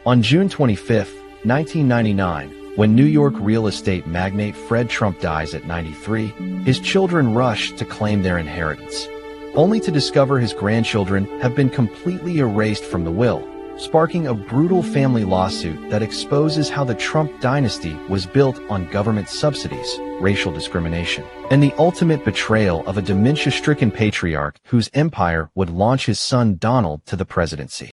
On June 25, 1999, when New York real estate magnate Fred Trump dies at 93, his children rush to claim their inheritance, only to discover his grandchildren have been completely erased from the will, sparking a brutal family lawsuit that exposes how the Trump dynasty was built on government subsidies, racial discrimination, and the ultimate betrayal of a dementia-stricken patriarch whose empire would launch his son Donald to the presidency.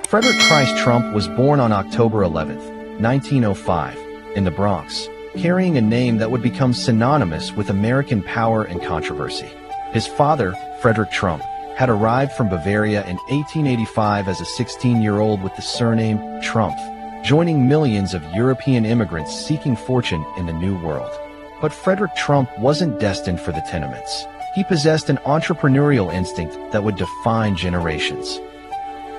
Frederick Trump was born on October 11, 1905, in the Bronx, carrying a name that would become synonymous with American power and controversy. His father, Frederick Trump, had arrived from Bavaria in 1885 as a 16-year-old with the surname Trump, joining millions of European immigrants seeking fortune in the New World. But Frederick Trump wasn't destined for the tenements. He possessed an entrepreneurial instinct that would define generations.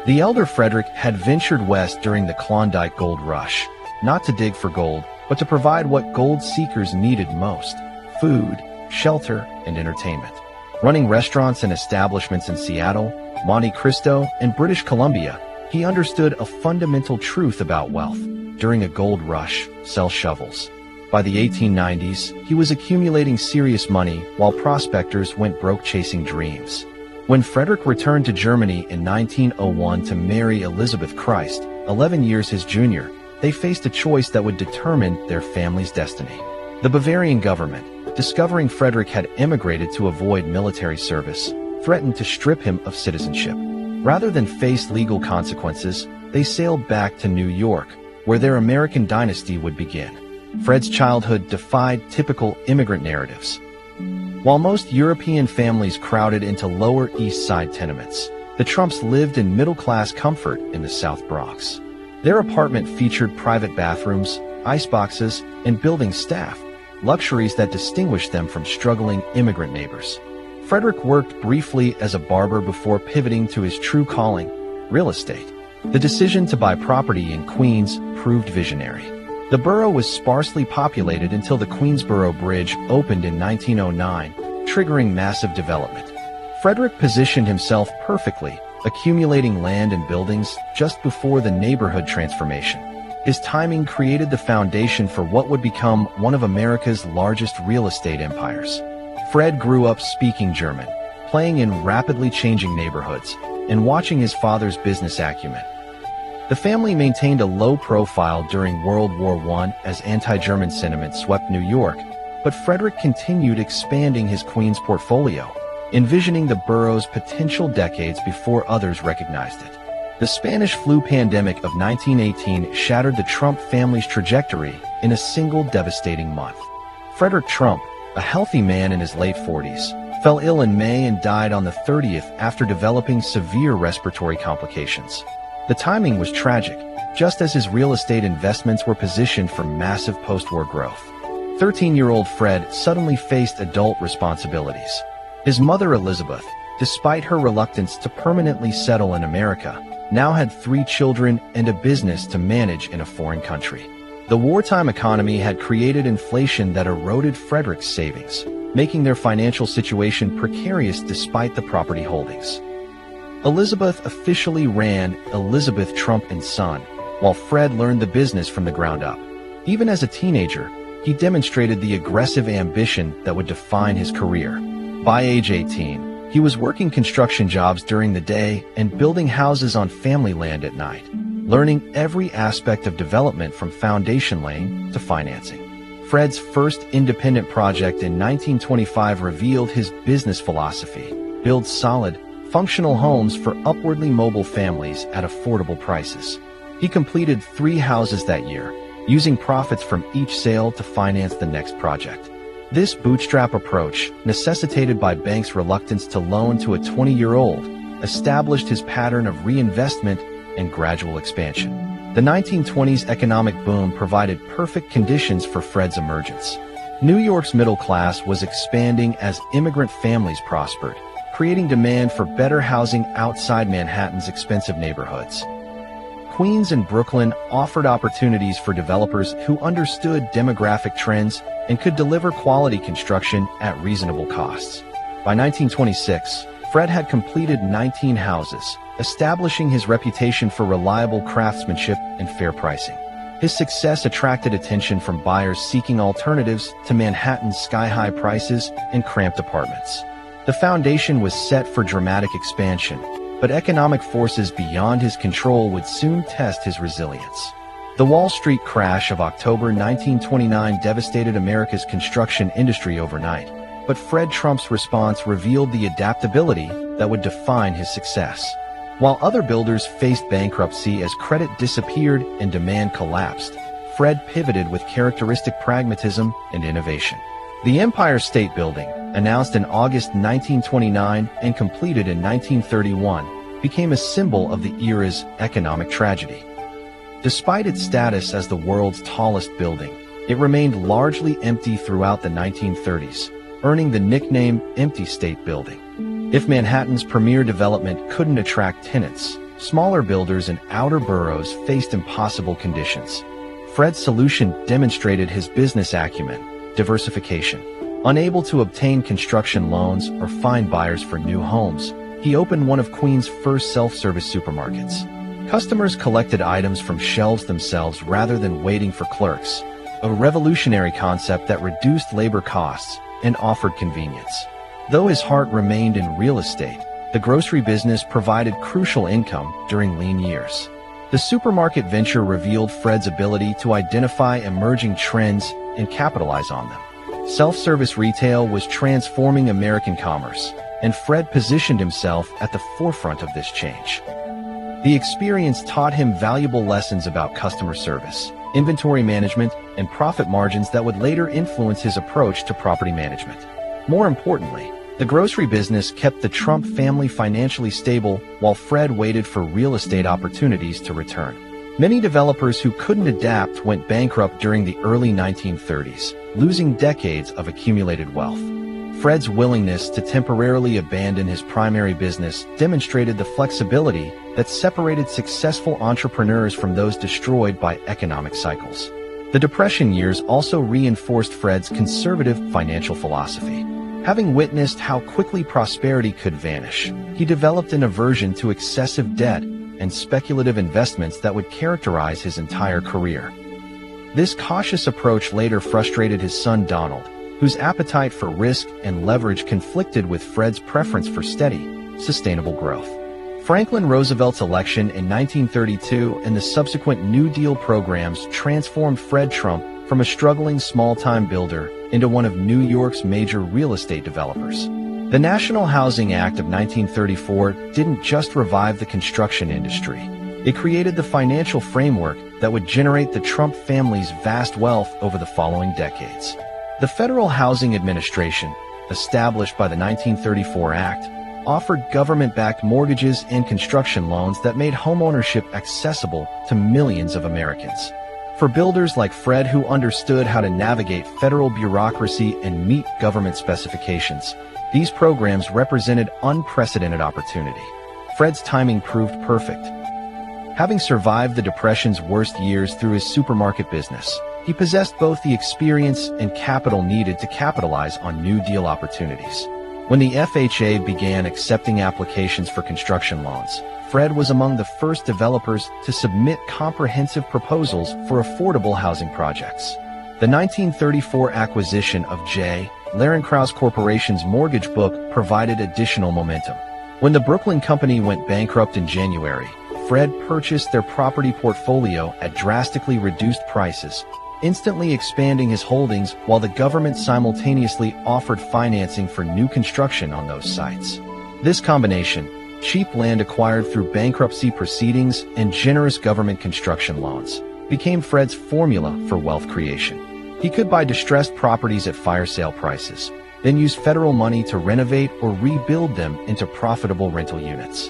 The elder Frederick had ventured west during the Klondike Gold Rush, not to dig for gold, but to provide what gold seekers needed most: food, shelter, and entertainment. Running restaurants and establishments in Seattle, Monte Cristo, and British Columbia, he understood a fundamental truth about wealth. During a gold rush, sell shovels. By the 1890s, he was accumulating serious money while prospectors went broke chasing dreams. When Frederick returned to Germany in 1901 to marry Elizabeth Christ, 11 years his junior, they faced a choice that would determine their family's destiny. The Bavarian government, discovering Frederick had emigrated to avoid military service, threatened to strip him of citizenship. Rather than face legal consequences, they sailed back to New York, where their American dynasty would begin. Fred's childhood defied typical immigrant narratives. While most European families crowded into Lower East Side tenements, the Trumps lived in middle-class comfort in the South Bronx. Their apartment featured private bathrooms, iceboxes, and building staff, luxuries that distinguished them from struggling immigrant neighbors. Frederick worked briefly as a barber before pivoting to his true calling, real estate. The decision to buy property in Queens proved visionary. The borough was sparsely populated until the Queensboro Bridge opened in 1909, triggering massive development. Frederick positioned himself perfectly, accumulating land and buildings just before the neighborhood transformation. His timing created the foundation for what would become one of America's largest real estate empires. Fred grew up speaking German, playing in rapidly changing neighborhoods, and watching his father's business acumen. The family maintained a low profile during World War I as anti-German sentiment swept New York, but Frederick continued expanding his Queens portfolio, envisioning the borough's potential decades before others recognized it. The Spanish flu pandemic of 1918 shattered the Trump family's trajectory in a single devastating month. Frederick Trump, a healthy man in his late 40s, fell ill in May and died on the 30th after developing severe respiratory complications. The timing was tragic, just as his real estate investments were positioned for massive post-war growth. 13-year-old Fred suddenly faced adult responsibilities. His mother Elizabeth, despite her reluctance to permanently settle in America, now had 3 children and a business to manage in a foreign country. The wartime economy had created inflation that eroded Frederick's savings, making their financial situation precarious despite the property holdings. Elizabeth officially ran Elizabeth Trump & Son, while Fred learned the business from the ground up. Even as a teenager, he demonstrated the aggressive ambition that would define his career. By age 18, he was working construction jobs during the day and building houses on family land at night, learning every aspect of development from foundation laying to financing. Fred's first independent project in 1925 revealed his business philosophy: build solid, functional homes for upwardly mobile families at affordable prices. He completed 3 houses that year, using profits from each sale to finance the next project. This bootstrap approach, necessitated by banks' reluctance to loan to a 20-year-old, established his pattern of reinvestment and gradual expansion. The 1920s economic boom provided perfect conditions for Fred's emergence. New York's middle class was expanding as immigrant families prospered, creating demand for better housing outside Manhattan's expensive neighborhoods. Queens and Brooklyn offered opportunities for developers who understood demographic trends and could deliver quality construction at reasonable costs. By 1926, Fred had completed 19 houses, establishing his reputation for reliable craftsmanship and fair pricing. His success attracted attention from buyers seeking alternatives to Manhattan's sky-high prices and cramped apartments. The foundation was set for dramatic expansion, but economic forces beyond his control would soon test his resilience. The Wall Street crash of October 1929 devastated America's construction industry overnight, but Fred Trump's response revealed the adaptability that would define his success. While other builders faced bankruptcy as credit disappeared and demand collapsed, Fred pivoted with characteristic pragmatism and innovation. The Empire State Building, announced in August 1929 and completed in 1931, became a symbol of the era's economic tragedy. Despite its status as the world's tallest building, it remained largely empty throughout the 1930s, earning the nickname Empty State Building. If Manhattan's premier development couldn't attract tenants, smaller builders in outer boroughs faced impossible conditions. Fred's solution demonstrated his business acumen: diversification. Unable to obtain construction loans or find buyers for new homes, he opened one of Queens' first self-service supermarkets. Customers collected items from shelves themselves rather than waiting for clerks, a revolutionary concept that reduced labor costs and offered convenience. Though his heart remained in real estate, the grocery business provided crucial income during lean years. The supermarket venture revealed Fred's ability to identify emerging trends and capitalize on them. Self-service retail was transforming American commerce, and Fred positioned himself at the forefront of this change. The experience taught him valuable lessons about customer service, inventory management, and profit margins that would later influence his approach to property management. More importantly, the grocery business kept the Trump family financially stable while Fred waited for real estate opportunities to return. Many developers who couldn't adapt went bankrupt during the early 1930s, losing decades of accumulated wealth. Fred's willingness to temporarily abandon his primary business demonstrated the flexibility that separated successful entrepreneurs from those destroyed by economic cycles. The Depression years also reinforced Fred's conservative financial philosophy. Having witnessed how quickly prosperity could vanish, he developed an aversion to excessive debt and speculative investments that would characterize his entire career. This cautious approach later frustrated his son Donald, whose appetite for risk and leverage conflicted with Fred's preference for steady, sustainable growth. Franklin Roosevelt's election in 1932 and the subsequent New Deal programs transformed Fred Trump from a struggling small-time builder into one of New York's major real estate developers. The National Housing Act of 1934 didn't just revive the construction industry. It created the financial framework that would generate the Trump family's vast wealth over the following decades. The Federal Housing Administration, established by the 1934 Act, offered government-backed mortgages and construction loans that made homeownership accessible to millions of Americans. For builders like Fred who understood how to navigate federal bureaucracy and meet government specifications, these programs represented unprecedented opportunity. Fred's timing proved perfect. Having survived the Depression's worst years through his supermarket business, he possessed both the experience and capital needed to capitalize on New Deal opportunities. When the FHA began accepting applications for construction loans, Fred was among the first developers to submit comprehensive proposals for affordable housing projects. The 1934 acquisition of J. Lehrenkrauss Corporation's mortgage book provided additional momentum. When the Brooklyn Company went bankrupt in January, Fred purchased their property portfolio at drastically reduced prices, instantly expanding his holdings while the government simultaneously offered financing for new construction on those sites. This combination, cheap land acquired through bankruptcy proceedings and generous government construction loans, became Fred's formula for wealth creation. He could buy distressed properties at fire sale prices, then use federal money to renovate or rebuild them into profitable rental units.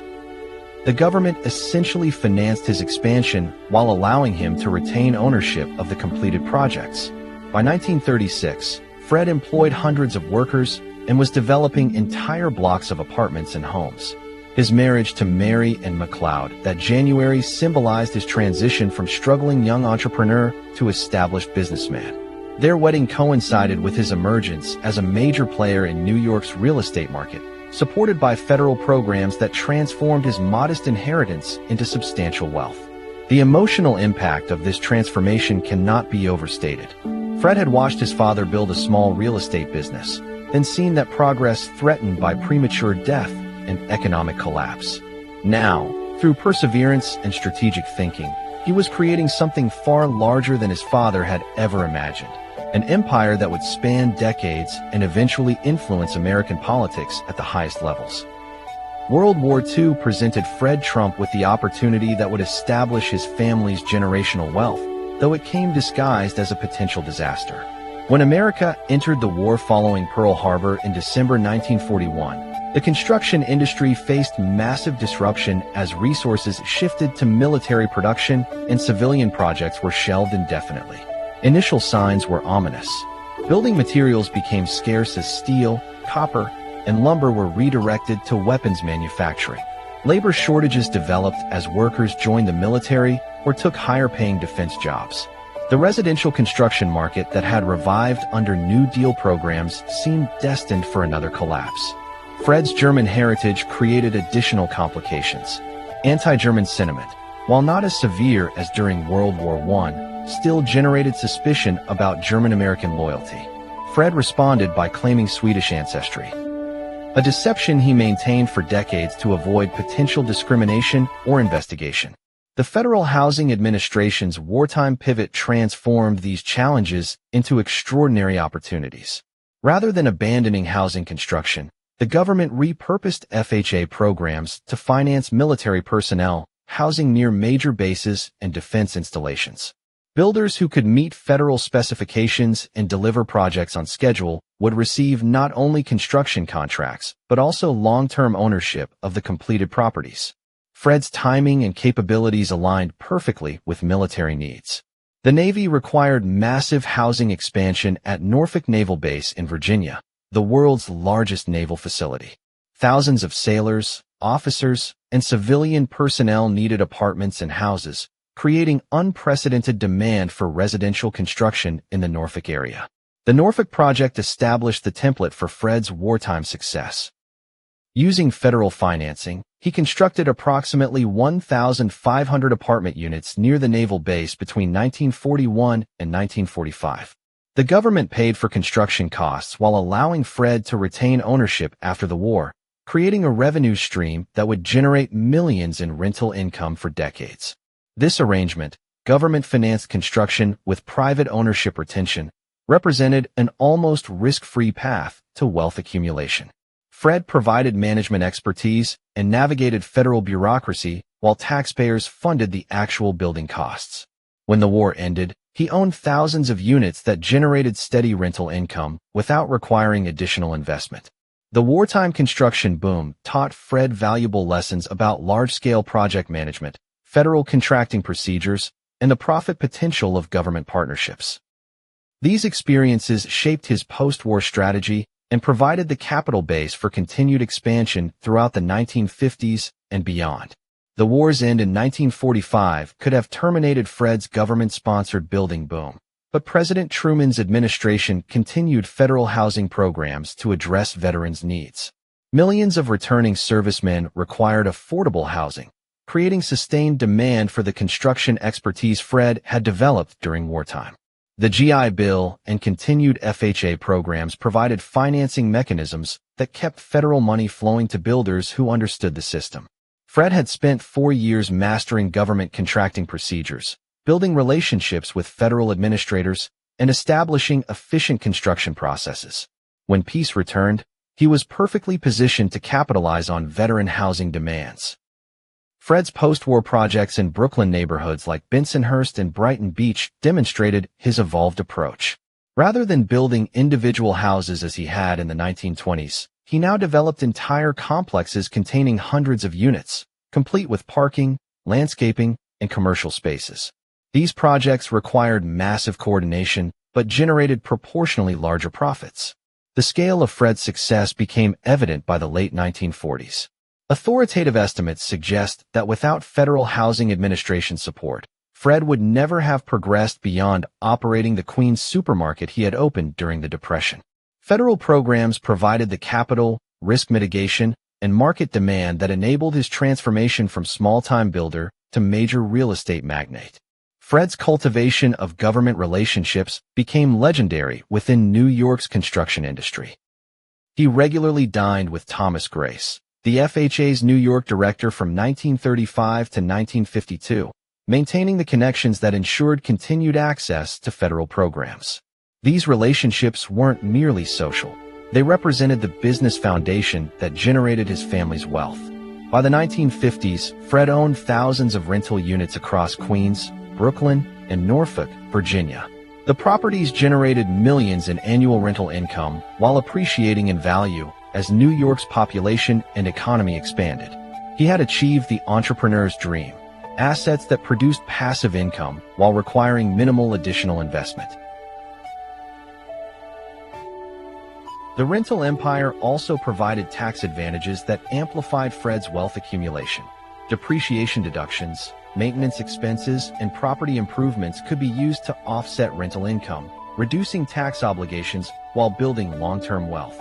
The government essentially financed his expansion while allowing him to retain ownership of the completed projects. By 1936, Fred employed hundreds of workers and was developing entire blocks of apartments and homes. His marriage to Mary and McLeod that January symbolized his transition from struggling young entrepreneur to established businessman. Their wedding coincided with his emergence as a major player in New York's real estate market, supported by federal programs that transformed his modest inheritance into substantial wealth. The emotional impact of this transformation cannot be overstated. Fred had watched his father build a small real estate business, then seen that progress threatened by premature death and economic collapse. Now, through perseverance and strategic thinking, he was creating something far larger than his father had ever imagined. An empire that would span decades and eventually influence American politics at the highest levels. World War II presented Fred Trump with the opportunity that would establish his family's generational wealth, though it came disguised as a potential disaster. When America entered the war following Pearl Harbor in December 1941, the construction industry faced massive disruption as resources shifted to military production and civilian projects were shelved indefinitely. Initial signs were ominous. Building materials became scarce as steel, copper, and lumber were redirected to weapons manufacturing. Labor shortages developed as workers joined the military or took higher-paying defense jobs. The residential construction market that had revived under New Deal programs seemed destined for another collapse. Fred's German heritage created additional complications. Anti-German sentiment, while not as severe as during World War I, still generated suspicion about German-American loyalty. Fred responded by claiming Swedish ancestry, a deception he maintained for decades to avoid potential discrimination or investigation. The Federal Housing Administration's wartime pivot transformed these challenges into extraordinary opportunities. Rather than abandoning housing construction, the government repurposed FHA programs to finance military personnel housing near major bases and defense installations. Builders who could meet federal specifications and deliver projects on schedule would receive not only construction contracts, but also long-term ownership of the completed properties. Fred's timing and capabilities aligned perfectly with military needs. The Navy required massive housing expansion at Norfolk Naval Base in Virginia, the world's largest naval facility. Thousands of sailors, officers, and civilian personnel needed apartments and houses, creating unprecedented demand for residential construction in the Norfolk area. The Norfolk project established the template for Fred's wartime success. Using federal financing, he constructed approximately 1,500 apartment units near the naval base between 1941 and 1945. The government paid for construction costs while allowing Fred to retain ownership after the war, creating a revenue stream that would generate millions in rental income for decades. This arrangement, government-financed construction with private ownership retention, represented an almost risk-free path to wealth accumulation. Fred provided management expertise and navigated federal bureaucracy while taxpayers funded the actual building costs. When the war ended, he owned thousands of units that generated steady rental income without requiring additional investment. The wartime construction boom taught Fred valuable lessons about large-scale project management, federal contracting procedures, and the profit potential of government partnerships. These experiences shaped his post-war strategy and provided the capital base for continued expansion throughout the 1950s and beyond. The war's end in 1945 could have terminated Fred's government-sponsored building boom, but President Truman's administration continued federal housing programs to address veterans' needs. Millions of returning servicemen required affordable housing, creating sustained demand for the construction expertise Fred had developed during wartime. The GI Bill and continued FHA programs provided financing mechanisms that kept federal money flowing to builders who understood the system. Fred had spent 4 years mastering government contracting procedures, building relationships with federal administrators, and establishing efficient construction processes. When peace returned, he was perfectly positioned to capitalize on veteran housing demands. Fred's post-war projects in Brooklyn neighborhoods like Bensonhurst and Brighton Beach demonstrated his evolved approach. Rather than building individual houses as he had in the 1920s, he now developed entire complexes containing hundreds of units, complete with parking, landscaping, and commercial spaces. These projects required massive coordination, but generated proportionally larger profits. The scale of Fred's success became evident by the late 1940s. Authoritative estimates suggest that without Federal Housing Administration support, Fred would never have progressed beyond operating the Queens supermarket he had opened during the Depression. Federal programs provided the capital, risk mitigation, and market demand that enabled his transformation from small-time builder to major real estate magnate. Fred's cultivation of government relationships became legendary within New York's construction industry. He regularly dined with Thomas Grace, the FHA's New York director from 1935 to 1952, maintaining the connections that ensured continued access to federal programs. These relationships weren't merely social. They represented the business foundation that generated his family's wealth. By the 1950s, Fred owned thousands of rental units across Queens, Brooklyn, and Norfolk, Virginia. The properties generated millions in annual rental income while appreciating in value as New York's population and economy expanded. He had achieved the entrepreneur's dream, assets that produced passive income while requiring minimal additional investment. The rental empire also provided tax advantages that amplified Fred's wealth accumulation. Depreciation deductions, maintenance expenses, and property improvements could be used to offset rental income, reducing tax obligations while building long-term wealth.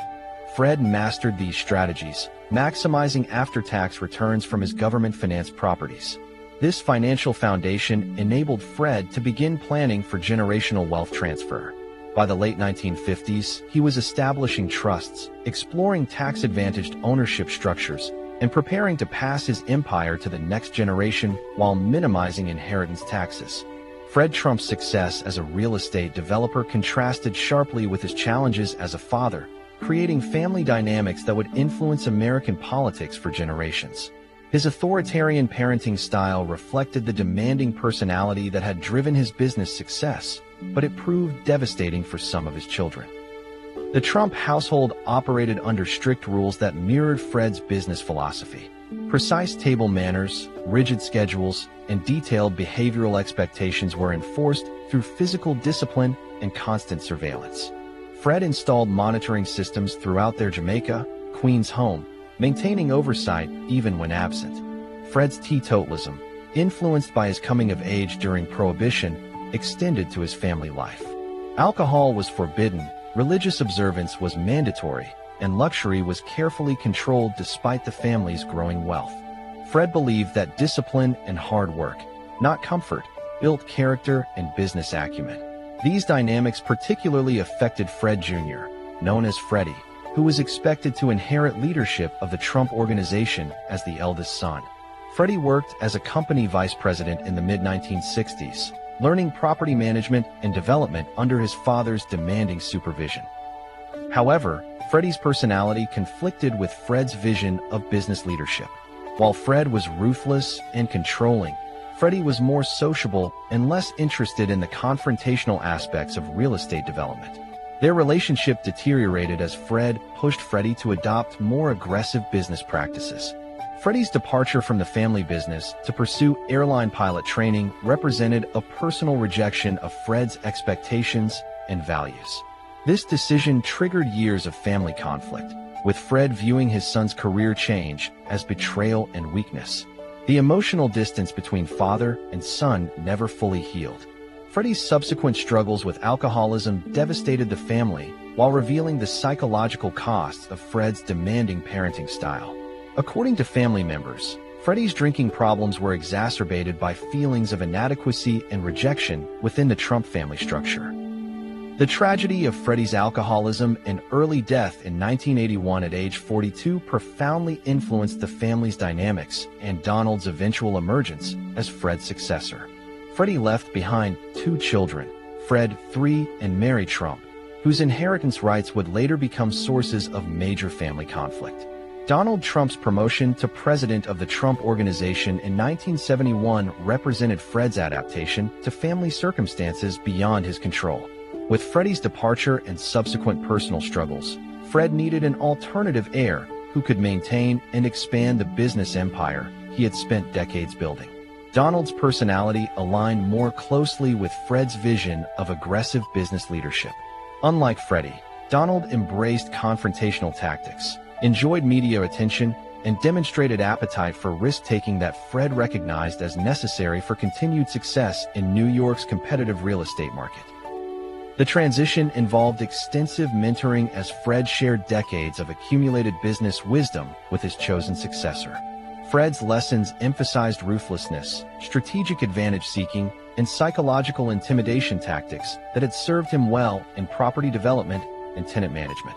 Fred mastered these strategies, maximizing after-tax returns from his government-financed properties. This financial foundation enabled Fred to begin planning for generational wealth transfer. By the late 1950s, he was establishing trusts, exploring tax-advantaged ownership structures, and preparing to pass his empire to the next generation while minimizing inheritance taxes. Fred Trump's success as a real estate developer contrasted sharply with his challenges as a father, creating family dynamics that would influence American politics for generations. His authoritarian parenting style reflected the demanding personality that had driven his business success, but it proved devastating for some of his children. The Trump household operated under strict rules that mirrored Fred's business philosophy. Precise table manners, rigid schedules, and detailed behavioral expectations were enforced through physical discipline and constant surveillance. Fred installed monitoring systems throughout their Jamaica, Queens home, maintaining oversight even when absent. Fred's teetotalism, influenced by his coming of age during Prohibition, extended to his family life. Alcohol was forbidden, religious observance was mandatory, and luxury was carefully controlled despite the family's growing wealth. Fred believed that discipline and hard work, not comfort, built character and business acumen. These dynamics particularly affected Fred Jr., known as Freddie, who was expected to inherit leadership of the Trump organization as the eldest son. Freddie worked as a company vice president in the mid-1960s, learning property management and development under his father's demanding supervision. However, Freddie's personality conflicted with Fred's vision of business leadership. While Fred was ruthless and controlling, Freddie was more sociable and less interested in the confrontational aspects of real estate development. Their relationship deteriorated as Fred pushed Freddie to adopt more aggressive business practices. Freddie's departure from the family business to pursue airline pilot training represented a personal rejection of Fred's expectations and values. This decision triggered years of family conflict, with Fred viewing his son's career change as betrayal and weakness. The emotional distance between father and son never fully healed. Freddie's subsequent struggles with alcoholism devastated the family while revealing the psychological costs of Fred's demanding parenting style. According to family members, Freddie's drinking problems were exacerbated by feelings of inadequacy and rejection within the Trump family structure. The tragedy of Freddie's alcoholism and early death in 1981 at age 42 profoundly influenced the family's dynamics and Donald's eventual emergence as Fred's successor. Freddie left behind 2 children, Fred III and Mary Trump, whose inheritance rights would later become sources of major family conflict. Donald Trump's promotion to president of the Trump Organization in 1971 represented Fred's adaptation to family circumstances beyond his control. With Freddie's departure and subsequent personal struggles, Fred needed an alternative heir who could maintain and expand the business empire he had spent decades building. Donald's personality aligned more closely with Fred's vision of aggressive business leadership. Unlike Freddie, Donald embraced confrontational tactics, enjoyed media attention, and demonstrated appetite for risk-taking that Fred recognized as necessary for continued success in New York's competitive real estate market. The transition involved extensive mentoring as Fred shared decades of accumulated business wisdom with his chosen successor. Fred's lessons emphasized ruthlessness, strategic advantage-seeking, and psychological intimidation tactics that had served him well in property development and tenant management.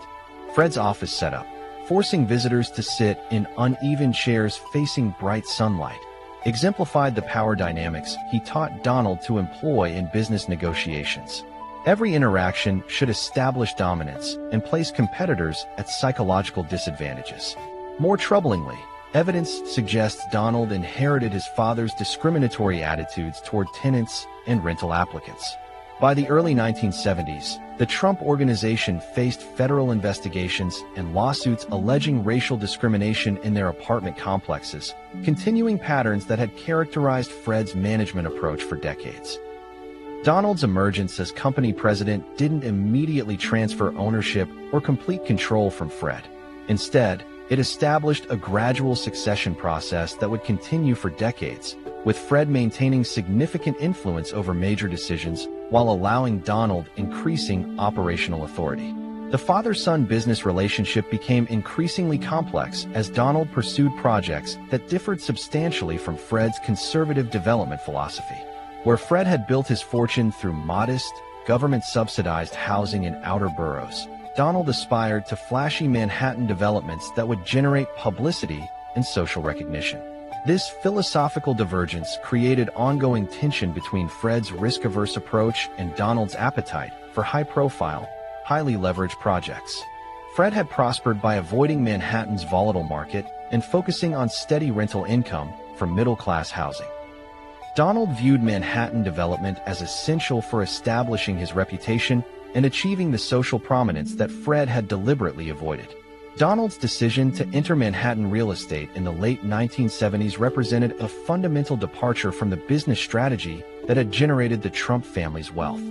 Fred's office setup, forcing visitors to sit in uneven chairs facing bright sunlight, exemplified the power dynamics he taught Donald to employ in business negotiations. Every interaction should establish dominance and place competitors at psychological disadvantages. More troublingly, evidence suggests Donald inherited his father's discriminatory attitudes toward tenants and rental applicants. By the early 1970s, the Trump Organization faced federal investigations and lawsuits alleging racial discrimination in their apartment complexes, continuing patterns that had characterized Fred's management approach for decades. Donald's emergence as company president didn't immediately transfer ownership or complete control from Fred. Instead, it established a gradual succession process that would continue for decades, with Fred maintaining significant influence over major decisions while allowing Donald increasing operational authority. The father-son business relationship became increasingly complex as Donald pursued projects that differed substantially from Fred's conservative development philosophy. Where Fred had built his fortune through modest, government-subsidized housing in outer boroughs, Donald aspired to flashy Manhattan developments that would generate publicity and social recognition. This philosophical divergence created ongoing tension between Fred's risk-averse approach and Donald's appetite for high-profile, highly leveraged projects. Fred had prospered by avoiding Manhattan's volatile market and focusing on steady rental income from middle-class housing. Donald viewed Manhattan development as essential for establishing his reputation and achieving the social prominence that Fred had deliberately avoided. Donald's decision to enter Manhattan real estate in the late 1970s represented a fundamental departure from the business strategy that had generated the Trump family's wealth.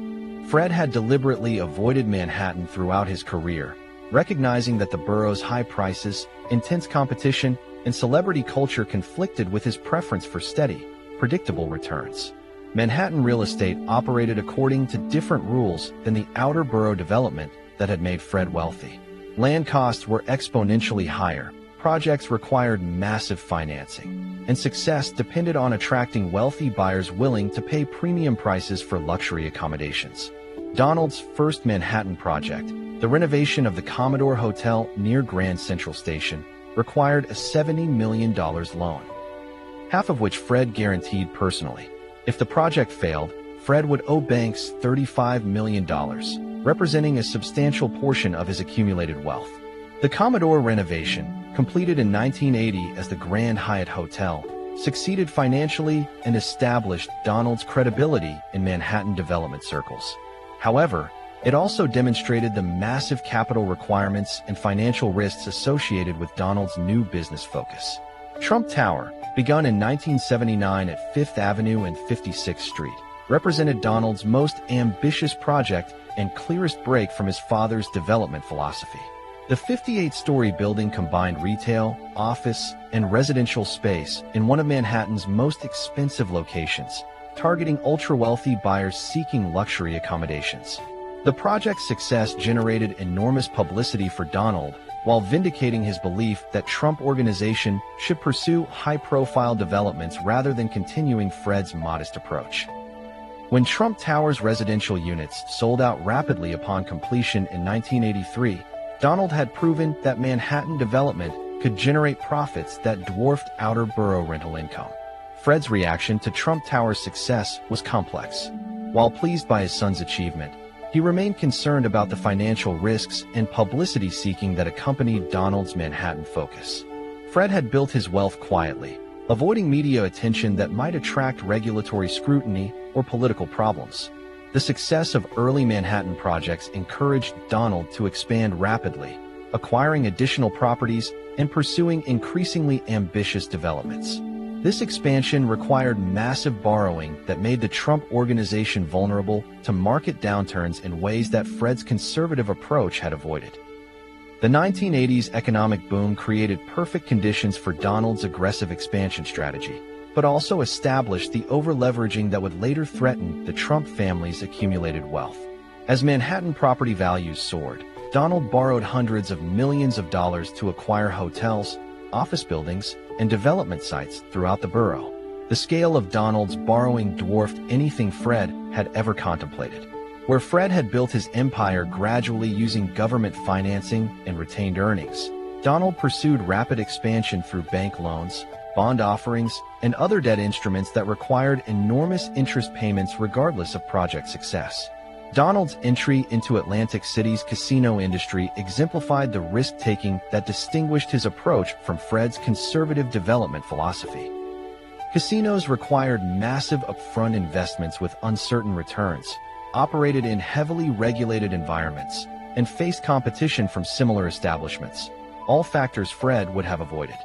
Fred had deliberately avoided Manhattan throughout his career, recognizing that the borough's high prices, intense competition, and celebrity culture conflicted with his preference for steady, predictable returns. Manhattan real estate operated according to different rules than the outer borough development that had made Fred wealthy. Land costs were exponentially higher, projects required massive financing, and success depended on attracting wealthy buyers willing to pay premium prices for luxury accommodations. Donald's first Manhattan project, the renovation of the Commodore Hotel near Grand Central Station, required a $70 million loan, half of which Fred guaranteed personally. If the project failed, Fred would owe banks $35 million, representing a substantial portion of his accumulated wealth. The Commodore renovation, completed in 1980 as the Grand Hyatt Hotel, succeeded financially and established Donald's credibility in Manhattan development circles. However, it also demonstrated the massive capital requirements and financial risks associated with Donald's new business focus. Trump Tower, begun in 1979 at 5th Avenue and 56th Street, represented Donald's most ambitious project and clearest break from his father's development philosophy. The 58-story building combined retail, office, and residential space in one of Manhattan's most expensive locations, targeting ultra-wealthy buyers seeking luxury accommodations. The project's success generated enormous publicity for Donald, while vindicating his belief that Trump Organization should pursue high-profile developments rather than continuing Fred's modest approach. When Trump Tower's residential units sold out rapidly upon completion in 1983, Donald had proven that Manhattan development could generate profits that dwarfed outer borough rental income. Fred's reaction to Trump Tower's success was complex. While pleased by his son's achievement, he remained concerned about the financial risks and publicity seeking that accompanied Donald's Manhattan focus. Fred had built his wealth quietly, avoiding media attention that might attract regulatory scrutiny or political problems. The success of early Manhattan projects encouraged Donald to expand rapidly, acquiring additional properties and pursuing increasingly ambitious developments. This expansion required massive borrowing that made the Trump Organization vulnerable to market downturns in ways that Fred's conservative approach had avoided. The 1980s economic boom created perfect conditions for Donald's aggressive expansion strategy, but also established the over-leveraging that would later threaten the Trump family's accumulated wealth. As Manhattan property values soared, Donald borrowed hundreds of millions of dollars to acquire hotels, office buildings, and development sites throughout the borough. The scale of Donald's borrowing dwarfed anything Fred had ever contemplated. Where Fred had built his empire gradually using government financing and retained earnings, Donald pursued rapid expansion through bank loans, bond offerings, and other debt instruments that required enormous interest payments regardless of project success. Donald's entry into Atlantic City's casino industry exemplified the risk-taking that distinguished his approach from Fred's conservative development philosophy. Casinos required massive upfront investments with uncertain returns, operated in heavily regulated environments, and faced competition from similar establishments, all factors Fred would have avoided.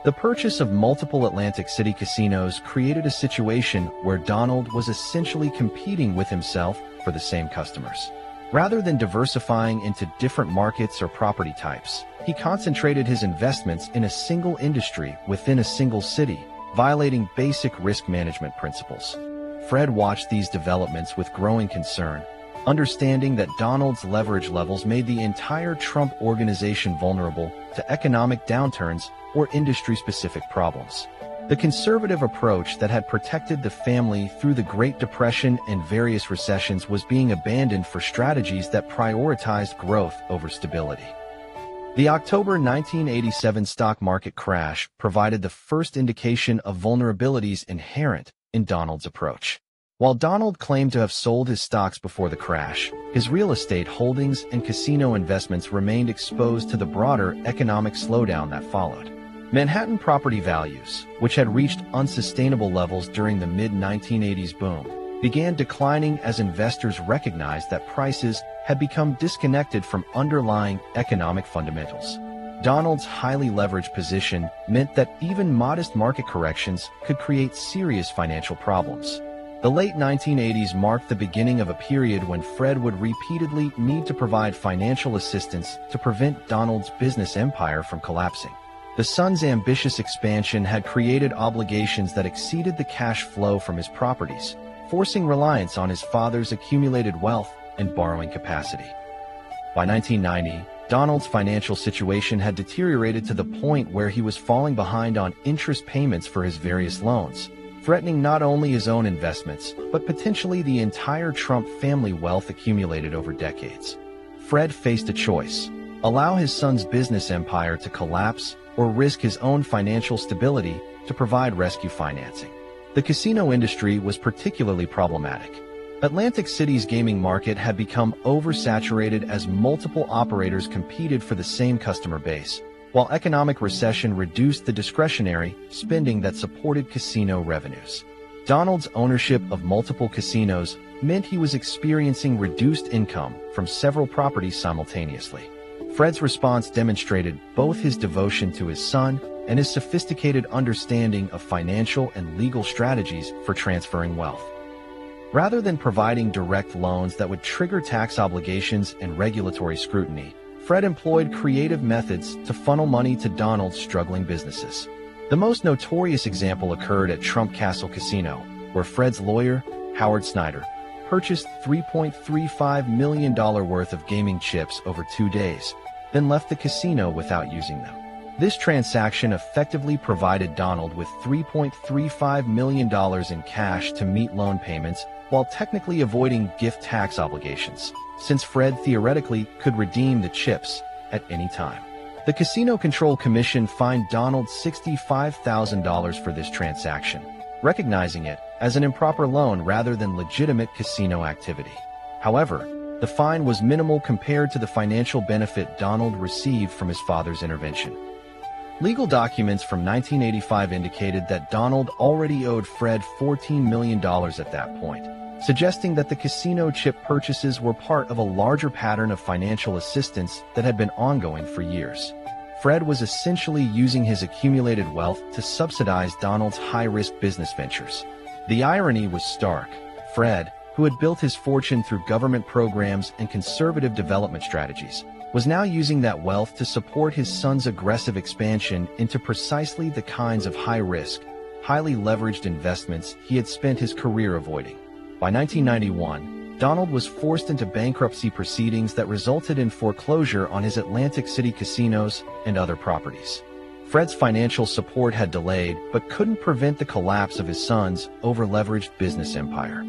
The purchase of multiple Atlantic City casinos created a situation where Donald was essentially competing with himself for the same customers. Rather than diversifying into different markets or property types, he concentrated his investments in a single industry within a single city, violating basic risk management principles. Fred watched these developments with growing concern, understanding that Donald's leverage levels made the entire Trump organization vulnerable to economic downturns or industry-specific problems. The conservative approach that had protected the family through the Great Depression and various recessions was being abandoned for strategies that prioritized growth over stability. The October 1987 stock market crash provided the first indication of vulnerabilities inherent in Donald's approach. While Donald claimed to have sold his stocks before the crash, his real estate holdings and casino investments remained exposed to the broader economic slowdown that followed. Manhattan property values, which had reached unsustainable levels during the mid-1980s boom, began declining as investors recognized that prices had become disconnected from underlying economic fundamentals. Donald's highly leveraged position meant that even modest market corrections could create serious financial problems. The late 1980s marked the beginning of a period when Fred would repeatedly need to provide financial assistance to prevent Donald's business empire from collapsing. The son's ambitious expansion had created obligations that exceeded the cash flow from his properties, forcing reliance on his father's accumulated wealth and borrowing capacity. By 1990, Donald's financial situation had deteriorated to the point where he was falling behind on interest payments for his various loans, threatening not only his own investments, but potentially the entire Trump family wealth accumulated over decades. Fred faced a choice: allow his son's business empire to collapse or risk his own financial stability to provide rescue financing. The casino industry was particularly problematic. Atlantic City's gaming market had become oversaturated as multiple operators competed for the same customer base, while economic recession reduced the discretionary spending that supported casino revenues. Donald's ownership of multiple casinos meant he was experiencing reduced income from several properties simultaneously. Fred's response demonstrated both his devotion to his son and his sophisticated understanding of financial and legal strategies for transferring wealth. Rather than providing direct loans that would trigger tax obligations and regulatory scrutiny, Fred employed creative methods to funnel money to Donald's struggling businesses. The most notorious example occurred at Trump Castle Casino, where Fred's lawyer, Howard Snyder, purchased $3.35 million worth of gaming chips over 2 days, then left the casino without using them. This transaction effectively provided Donald with $3.35 million in cash to meet loan payments while technically avoiding gift tax obligations, since Fred theoretically could redeem the chips at any time. The Casino Control Commission fined Donald $65,000 for this transaction, recognizing it as an improper loan rather than legitimate casino activity. However, the fine was minimal compared to the financial benefit Donald received from his father's intervention. Legal documents from 1985 indicated that Donald already owed Fred $14 million at that point, suggesting that the casino chip purchases were part of a larger pattern of financial assistance that had been ongoing for years. Fred was essentially using his accumulated wealth to subsidize Donald's high-risk business ventures. The irony was stark. Fred, who had built his fortune through government programs and conservative development strategies, was now using that wealth to support his son's aggressive expansion into precisely the kinds of high-risk, highly leveraged investments he had spent his career avoiding. By 1991, Donald was forced into bankruptcy proceedings that resulted in foreclosure on his Atlantic City casinos and other properties. Fred's financial support had delayed, but couldn't prevent the collapse of his son's over-leveraged business empire.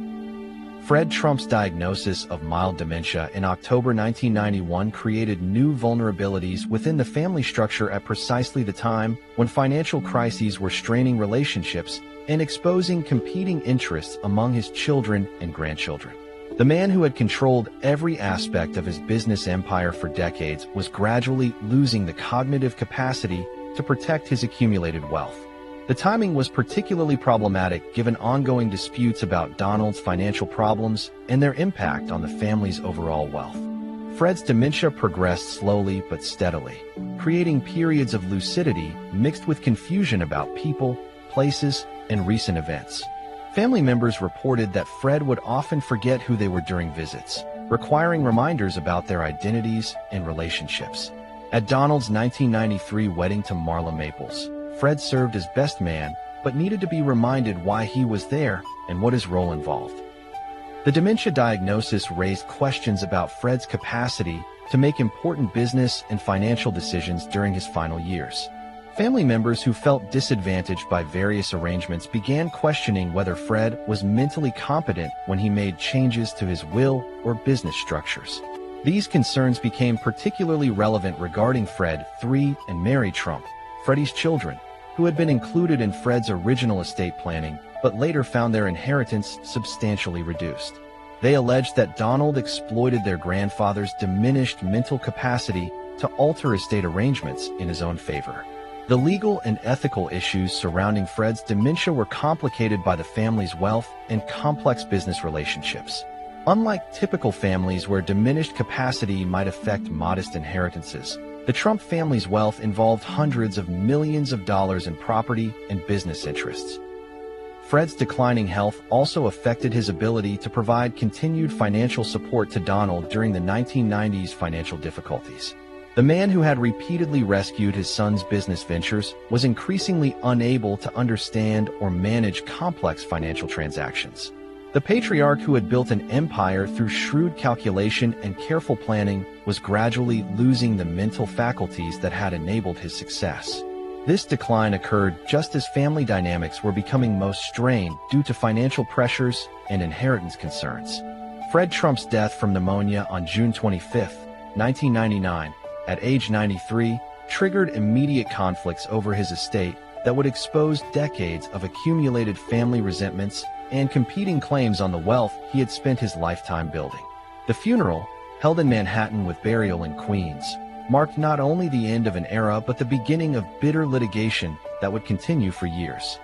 Fred Trump's diagnosis of mild dementia in October 1991 created new vulnerabilities within the family structure at precisely the time when financial crises were straining relationships and exposing competing interests among his children and grandchildren. The man who had controlled every aspect of his business empire for decades was gradually losing the cognitive capacity to protect his accumulated wealth. The timing was particularly problematic given ongoing disputes about Donald's financial problems and their impact on the family's overall wealth. Fred's dementia progressed slowly but steadily, creating periods of lucidity mixed with confusion about people, places, and recent events. Family members reported that Fred would often forget who they were during visits, requiring reminders about their identities and relationships. At Donald's 1993 wedding to Marla Maples, Fred served as best man, but needed to be reminded why he was there and what his role involved. The dementia diagnosis raised questions about Fred's capacity to make important business and financial decisions during his final years. Family members who felt disadvantaged by various arrangements began questioning whether Fred was mentally competent when he made changes to his will or business structures. These concerns became particularly relevant regarding Fred III and Mary Trump, Freddie's children, who had been included in Fred's original estate planning, but later found their inheritance substantially reduced. They alleged that Donald exploited their grandfather's diminished mental capacity to alter estate arrangements in his own favor. The legal and ethical issues surrounding Fred's dementia were complicated by the family's wealth and complex business relationships. Unlike typical families where diminished capacity might affect modest inheritances, the Trump family's wealth involved hundreds of millions of dollars in property and business interests. Fred's declining health also affected his ability to provide continued financial support to Donald during the 1990s financial difficulties. The man who had repeatedly rescued his son's business ventures was increasingly unable to understand or manage complex financial transactions. The patriarch who had built an empire through shrewd calculation and careful planning was gradually losing the mental faculties that had enabled his success. This decline occurred just as family dynamics were becoming most strained due to financial pressures and inheritance concerns. Fred Trump's death from pneumonia on June 25, 1999, at age 93, triggered immediate conflicts over his estate that would expose decades of accumulated family resentments and competing claims on the wealth he had spent his lifetime building. The funeral, held in Manhattan with burial in Queens, marked not only the end of an era but the beginning of bitter litigation that would continue for years.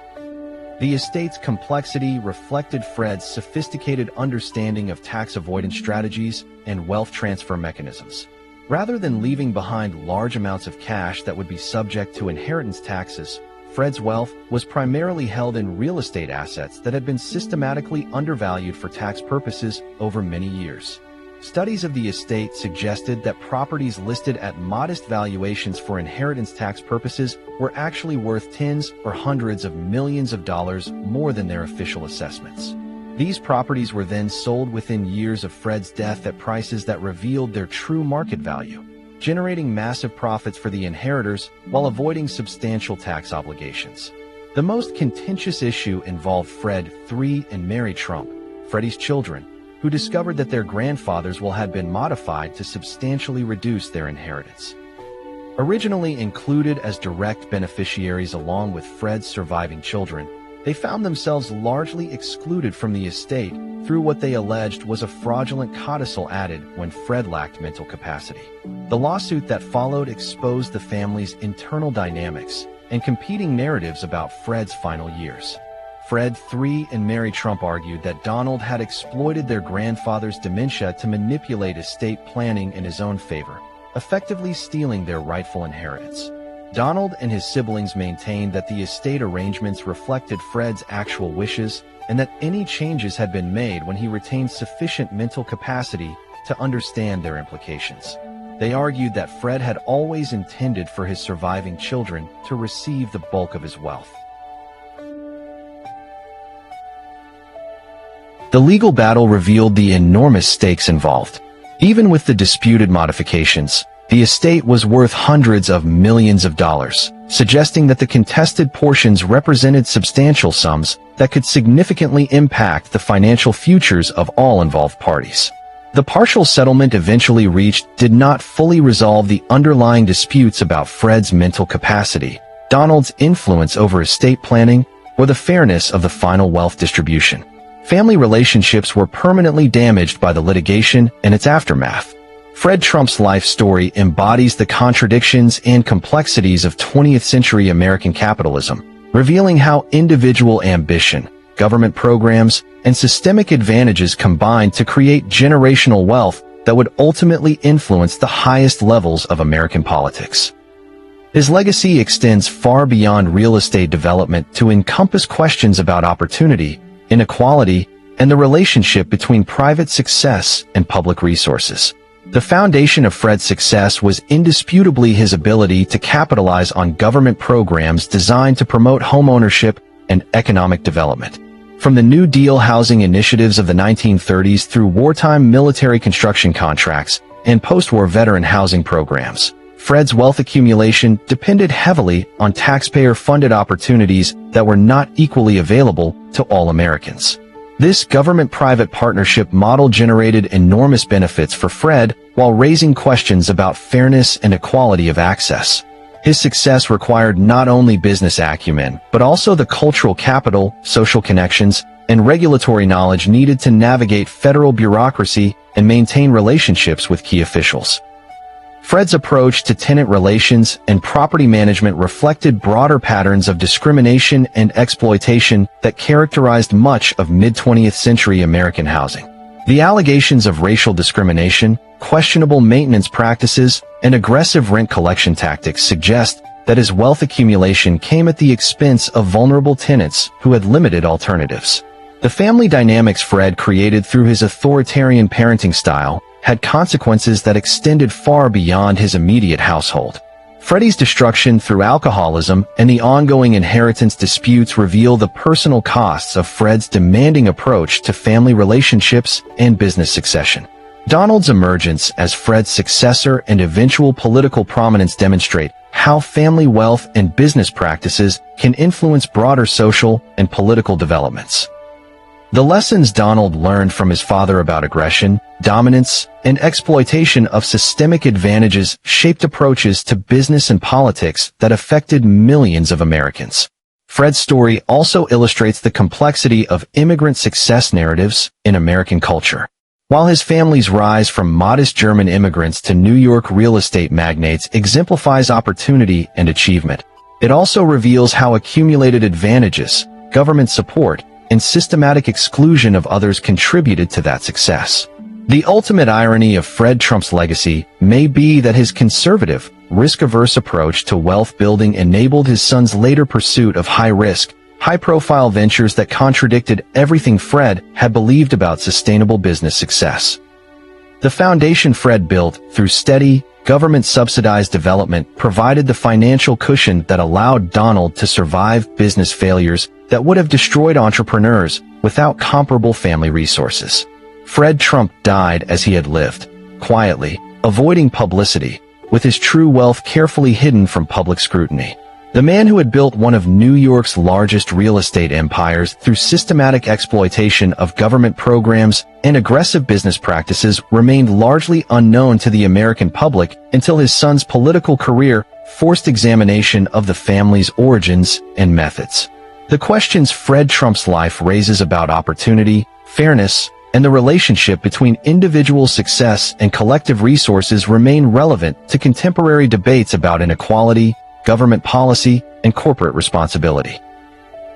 The estate's complexity reflected Fred's sophisticated understanding of tax avoidance strategies and wealth transfer mechanisms. Rather than leaving behind large amounts of cash that would be subject to inheritance taxes, Fred's wealth was primarily held in real estate assets that had been systematically undervalued for tax purposes over many years. Studies of the estate suggested that properties listed at modest valuations for inheritance tax purposes were actually worth tens or hundreds of millions of dollars more than their official assessments. These properties were then sold within years of Fred's death at prices that revealed their true market value, generating massive profits for the inheritors while avoiding substantial tax obligations. The most contentious issue involved Fred III and Mary Trump, Freddie's children, who discovered that their grandfather's will had been modified to substantially reduce their inheritance. Originally included as direct beneficiaries along with Fred's surviving children, they found themselves largely excluded from the estate through what they alleged was a fraudulent codicil added when Fred lacked mental capacity. The lawsuit that followed exposed the family's internal dynamics and competing narratives about Fred's final years. Fred III and Mary Trump argued that Donald had exploited their grandfather's dementia to manipulate estate planning in his own favor, effectively stealing their rightful inheritance. Donald and his siblings maintained that the estate arrangements reflected Fred's actual wishes and that any changes had been made when he retained sufficient mental capacity to understand their implications. They argued that Fred had always intended for his surviving children to receive the bulk of his wealth. The legal battle revealed the enormous stakes involved. Even with the disputed modifications, the estate was worth hundreds of millions of dollars, suggesting that the contested portions represented substantial sums that could significantly impact the financial futures of all involved parties. The partial settlement eventually reached did not fully resolve the underlying disputes about Fred's mental capacity, Donald's influence over estate planning, or the fairness of the final wealth distribution. Family relationships were permanently damaged by the litigation and its aftermath. Fred Trump's life story embodies the contradictions and complexities of 20th-century American capitalism, revealing how individual ambition, government programs, and systemic advantages combined to create generational wealth that would ultimately influence the highest levels of American politics. His legacy extends far beyond real estate development to encompass questions about opportunity, inequality, and the relationship between private success and public resources. The foundation of Fred's success was indisputably his ability to capitalize on government programs designed to promote homeownership and economic development. From the New Deal housing initiatives of the 1930s through wartime military construction contracts and post-war veteran housing programs, Fred's wealth accumulation depended heavily on taxpayer-funded opportunities that were not equally available to all Americans. This government-private partnership model generated enormous benefits for Fred while raising questions about fairness and equality of access. His success required not only business acumen, but also the cultural capital, social connections, and regulatory knowledge needed to navigate federal bureaucracy and maintain relationships with key officials. Fred's approach to tenant relations and property management reflected broader patterns of discrimination and exploitation that characterized much of mid-20th century American housing. The allegations of racial discrimination, questionable maintenance practices, and aggressive rent collection tactics suggest that his wealth accumulation came at the expense of vulnerable tenants who had limited alternatives. The family dynamics Fred created through his authoritarian parenting style had consequences that extended far beyond his immediate household. Freddie's destruction through alcoholism and the ongoing inheritance disputes reveal the personal costs of Fred's demanding approach to family relationships and business succession. Donald's emergence as Fred's successor and eventual political prominence demonstrate how family wealth and business practices can influence broader social and political developments. The lessons Donald learned from his father about aggression, dominance, and exploitation of systemic advantages shaped approaches to business and politics that affected millions of Americans. Fred's story also illustrates the complexity of immigrant success narratives in American culture. While his family's rise from modest German immigrants to New York real estate magnates exemplifies opportunity and achievement, it also reveals how accumulated advantages, government support, and systematic exclusion of others contributed to that success. The ultimate irony of Fred Trump's legacy may be that his conservative, risk-averse approach to wealth building enabled his son's later pursuit of high-risk, high-profile ventures that contradicted everything Fred had believed about sustainable business success. The foundation Fred built through steady, government-subsidized development provided the financial cushion that allowed Donald to survive business failures that would have destroyed entrepreneurs without comparable family resources. Fred Trump died as he had lived, quietly, avoiding publicity, with his true wealth carefully hidden from public scrutiny. The man who had built one of New York's largest real estate empires through systematic exploitation of government programs and aggressive business practices remained largely unknown to the American public until his son's political career forced examination of the family's origins and methods. The questions Fred Trump's life raises about opportunity, fairness, and the relationship between individual success and collective resources remain relevant to contemporary debates about inequality, government policy, and corporate responsibility.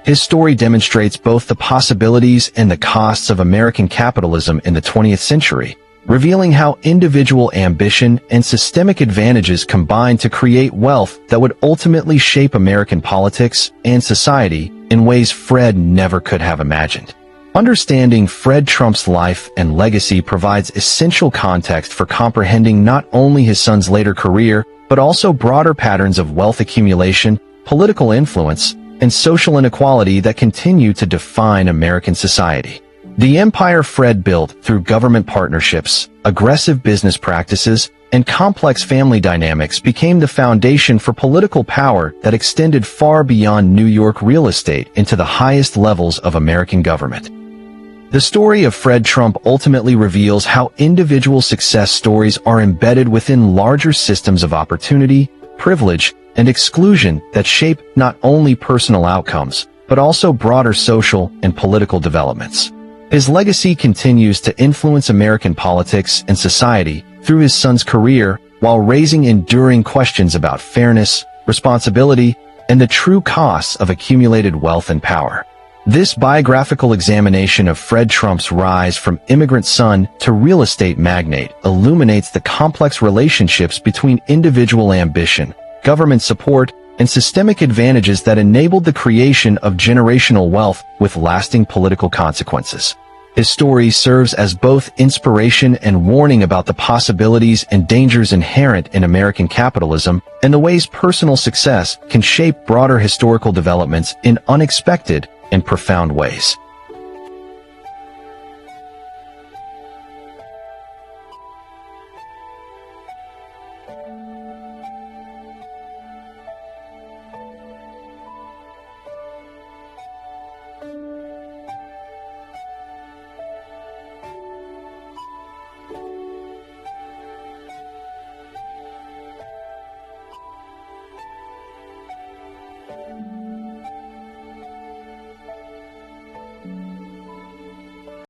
His story demonstrates both the possibilities and the costs of American capitalism in the 20th century, revealing how individual ambition and systemic advantages combine to create wealth that would ultimately shape American politics and society in ways Fred never could have imagined. Understanding Fred Trump's life and legacy provides essential context for comprehending not only his son's later career, but also broader patterns of wealth accumulation, political influence, and social inequality that continue to define American society. The empire Fred built through government partnerships, aggressive business practices, and complex family dynamics became the foundation for political power that extended far beyond New York real estate into the highest levels of American government. The story of Fred Trump ultimately reveals how individual success stories are embedded within larger systems of opportunity, privilege, and exclusion that shape not only personal outcomes, but also broader social and political developments. His legacy continues to influence American politics and society through his son's career, while raising enduring questions about fairness, responsibility, and the true costs of accumulated wealth and power. This biographical examination of Fred Trump's rise from immigrant son to real estate magnate illuminates the complex relationships between individual ambition, government support, and systemic advantages that enabled the creation of generational wealth with lasting political consequences. His story serves as both inspiration and warning about the possibilities and dangers inherent in American capitalism and the ways personal success can shape broader historical developments in unexpected and profound ways.